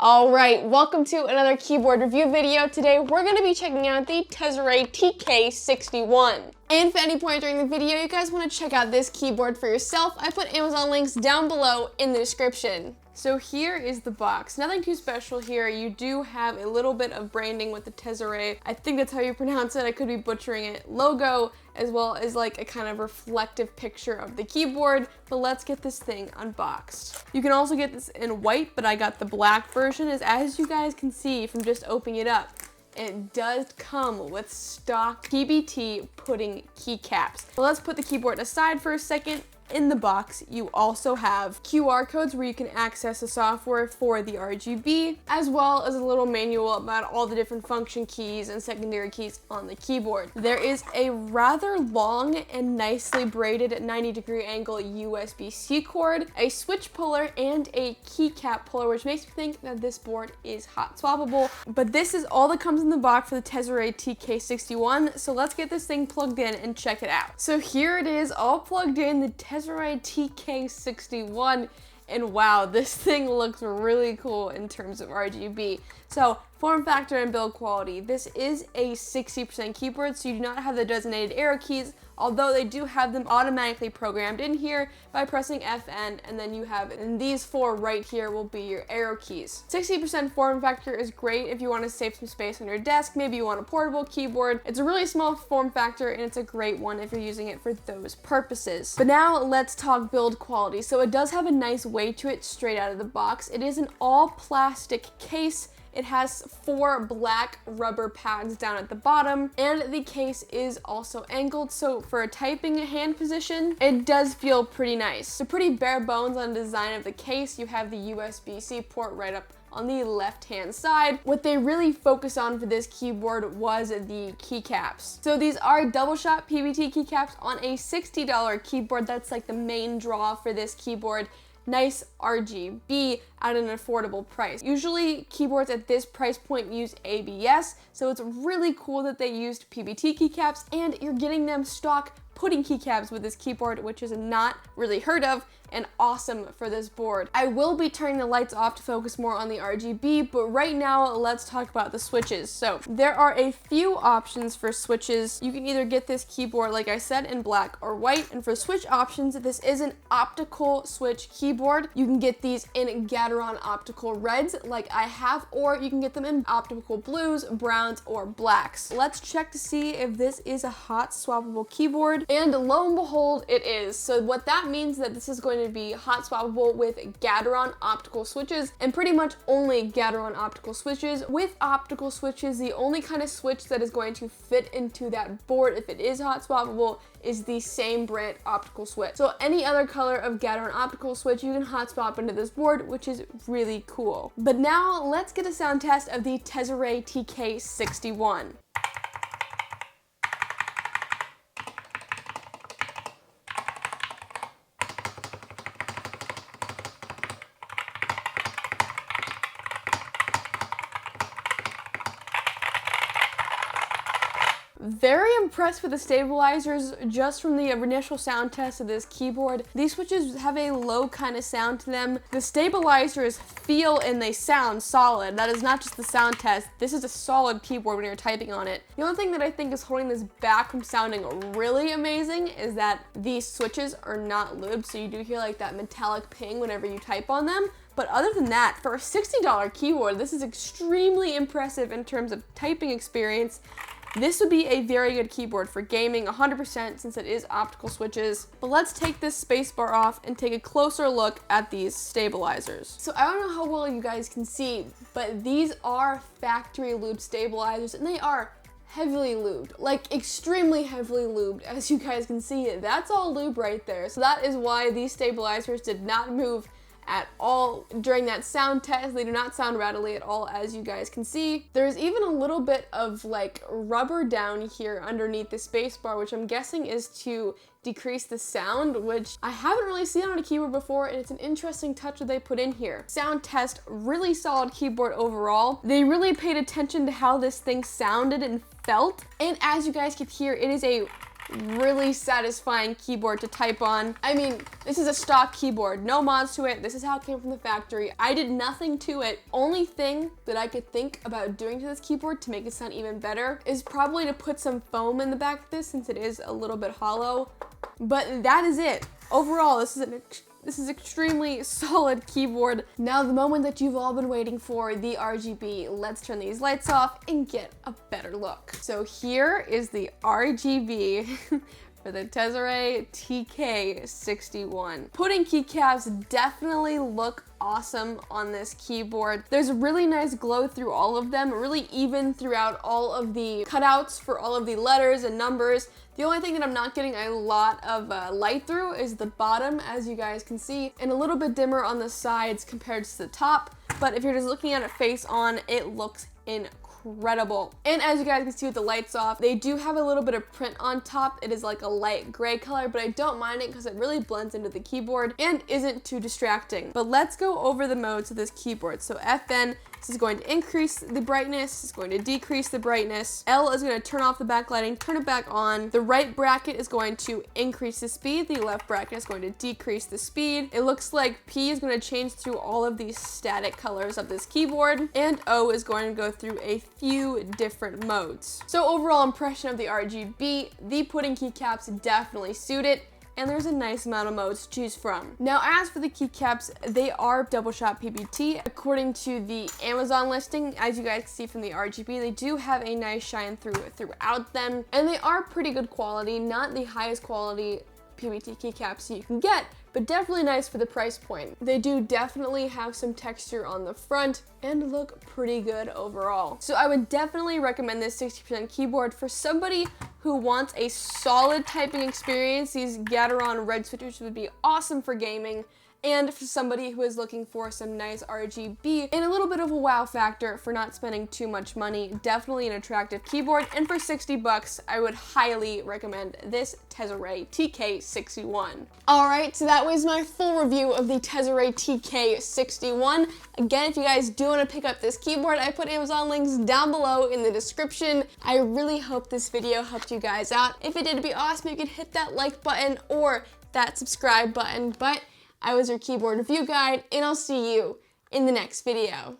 All right, welcome to another keyboard review video. Today we're going to be checking out the Tezarre TK61. And if at any point during the video you guys want to check out this keyboard for yourself, I put Amazon links down below in the description. So here is the box. Nothing too special here. You do have a little bit of branding with the Tezarre, I think that's how you pronounce it, I could be butchering it, logo, as well as like a kind of reflective picture of the keyboard. But let's get this thing unboxed. You can also get this in white, but I got the black version, as you guys can see from just opening it up. It does come with stock PBT pudding keycaps. Well, let's put the keyboard aside for a second. In the box, you also have QR codes where you can access the software for the RGB, as well as a little manual about all the different function keys and secondary keys on the keyboard. There is a rather long and nicely braided 90-degree angle USB-C cord, a switch puller, and a keycap puller, which makes me think that this board is hot swappable. But this is all that comes in the box for the Tezarre TK61, so let's get this thing plugged in and check it out. So here it is, all plugged in, the Tezarre TK61, and wow, this thing looks really cool in terms of RGB. So form factor and build quality, this is a 60% keyboard, so you do not have the designated arrow keys, although they do have them automatically programmed in here by pressing FN, and then you have, and these four right here will be your arrow keys. 60% form factor is great if you want to save some space on your desk, maybe you want a portable keyboard. It's a really small form factor and it's a great one if you're using it for those purposes. But now let's talk build quality. So it does have a nice weight to it straight out of the box. It is an all plastic case. It has 4 black rubber pads down at the bottom, and the case is also angled, so for a typing hand position, it does feel pretty nice. So pretty bare bones on the design of the case. You have the USB-C port right up on the left-hand side. What they really focused on for this keyboard was the keycaps. So these are double shot PBT keycaps on a $60 keyboard. That's like the main draw for this keyboard. Nice RGB at an affordable price. Usually keyboards at this price point use ABS, so it's really cool that they used PBT keycaps, and you're getting them stock pudding keycaps with this keyboard, which is not really heard of and awesome for this board. I will be turning the lights off to focus more on the RGB, but right now let's talk about the switches. So there are a few options for switches. You can either get this keyboard, like I said, in black or white, and for switch options, this is an optical switch keyboard. You can get these in Gateron optical reds like I have, or you can get them in optical blues, browns, or blacks. Let's check to see if this is a hot swappable keyboard, and lo and behold, it is. So what that means is that this is going to be hot swappable with Gateron optical switches, and pretty much only Gateron optical switches. With optical switches, the only kind of switch that is going to fit into that board if it is hot swappable is the same brand optical switch. So any other color of Gateron optical switch you can hot swap into this board, which is really cool. But now let's get a sound test of the Tezarre TK61. Very impressed with the stabilizers just from the initial sound test of this keyboard. These switches have a low kind of sound to them. The stabilizers feel and they sound solid. That is not just the sound test. This is a solid keyboard when you're typing on it. The only thing that I think is holding this back from sounding really amazing is that these switches are not lubed, so you do hear like that metallic ping whenever you type on them. But other than that, for a $60 keyboard, this is extremely impressive in terms of typing experience. This would be a very good keyboard for gaming, 100%, since it is optical switches. But let's take this spacebar off and take a closer look at these stabilizers. So I don't know how well you guys can see, but these are factory lube stabilizers, and they are heavily lubed, like extremely heavily lubed, as you guys can see. That's all lube right there. So that is why these stabilizers did not move at all during that sound test. They do not sound rattly at all, as you guys can see. There's even a little bit of like rubber down here underneath the spacebar, which I'm guessing is to decrease the sound, which I haven't really seen on a keyboard before, and it's an interesting touch that they put in here. Sound test, really solid keyboard overall. They really paid attention to how this thing sounded and felt, and as you guys can hear, it is a really satisfying keyboard to type on. I mean, this is a stock keyboard, no mods to it. This is how it came from the factory. I did nothing to it. Only thing that I could think about doing to this keyboard to make it sound even better is probably to put some foam in the back of this, since it is a little bit hollow. But that is it. Overall, this is extremely solid keyboard. Now the moment that you've all been waiting for, the RGB. Let's turn these lights off and get a better look. So here is the RGB for the Tezarre TK61. Putting keycaps definitely look awesome on this keyboard. There's a really nice glow through all of them, really even throughout all of the cutouts for all of the letters and numbers. The only thing that I'm not getting a lot of light through is the bottom, as you guys can see, and a little bit dimmer on the sides compared to the top. But if you're just looking at it face on, it looks incredible. And as you guys can see with the lights off, they do have a little bit of print on top. It is like a light gray color, but I don't mind it because it really blends into the keyboard and isn't too distracting. But let's go over the modes of this keyboard. So FN, this is going to increase the brightness, it's going to decrease the brightness. L is going to turn off the backlighting, turn it back on. The right bracket is going to increase the speed, the left bracket is going to decrease the speed. It looks like P is going to change through all of these static colors of this keyboard, and O is going to go through a few different modes. So overall impression of the RGB, the pudding keycaps definitely suit it, and there's a nice amount of modes to choose from. Now, as for the keycaps, they are double shot PBT. According to the Amazon listing, as you guys can see from the RGB, they do have a nice shine throughout them, and they are pretty good quality, not the highest quality PBT keycaps you can get, but definitely nice for the price point. They do definitely have some texture on the front and look pretty good overall. So I would definitely recommend this 60% keyboard for somebody who wants a solid typing experience. These Gateron red switchers would be awesome for gaming. And for somebody who is looking for some nice RGB and a little bit of a wow factor for not spending too much money, definitely an attractive keyboard. And for 60 bucks, I would highly recommend this Tezarre TK61. All right, so that was my full review of the Tezarre TK61. Again, if you guys do want to pick up this keyboard, I put Amazon links down below in the description. I really hope this video helped you guys out. If it did, it'd be awesome if you could hit that like button or that subscribe button. But I was your keyboard review guide, and I'll see you in the next video.